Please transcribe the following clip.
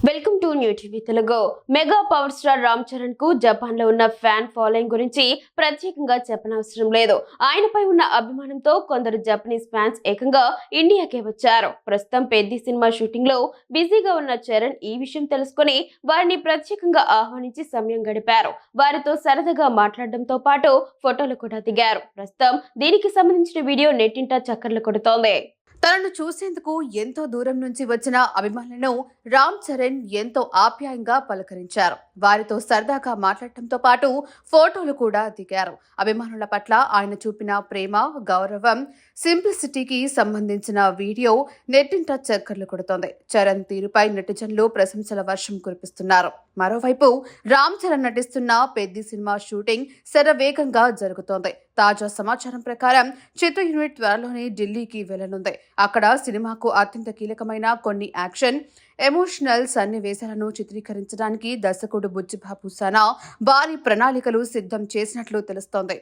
Welcome to new TV Telugu. Mega power star Ram Charan కు Japan లో ఉన్న ఫ్యాన్ ఫాలోయింగ్ గురించి ప్రత్యేకంగా చెప్పనవసరం లేదు. ఆయనపై ఉన్న అభిమానంతో కొందరు జపనీస్ ఫ్యాన్స్ ఏకంగా ఇండియాకే వచ్చారు. ప్రస్తుతం పెద్ది సినిమా షూటింగ్ లో బిజీగా ఉన్న చరణ్ ఈ విషయం తెలుసుకుని వారిని ప్రత్యేకంగా ఆహ్వానించి సమయం గడిపారు. వారితో సరదాగా మాట్లాడడంతో పాటు ఫోటోలు కూడా దిగారు. ప్రస్తుతం దీనికి సంబంధించిన వీడియో నెట్టింట చక్కర్లు కొడుతోంది. తనను చూసేందుకు ఎంతో దూరం నుంచి వచ్చిన అభిమానులను రామ్ చరణ్ ఎంతో ఆప్యాయంగా పలకరించారు. వారితో సరదాగా మాట్లాడటంతో పాటు ఫోటోలు కూడా దిగారు. అభిమానుల పట్ల ఆయన చూపిన ప్రేమ, గౌరవం, సింప్లిసిటీకి సంబంధించిన వీడియో నెట్టింట చక్కర్లు కొడుతోంది. చరణ్ తీరుపై నెటిజన్లు ప్రశంసల వర్షం కురిపిస్తున్నారు. మరోవైపు రామ్ చరణ్ నటిస్తున్న పెద్ది సినిమా షూటింగ్ శరవేగంగా జరుగుతోంది. తాజా సమాచారం ప్రకారం చిత్ర యూనిట్ త్వరలోనే ఢిల్లీకి వెళ్లనుంది. అక్కడ సినిమాకు అత్యంత కీలకమైన కొన్ని యాక్షన్, ఎమోషనల్ సన్నివేశాలను చిత్రీకరించడానికి దర్శకుడు బుచ్చిబాబు సనా భారీ ప్రణాళికలు సిద్ధం చేసినట్లు తెలుస్తోంది.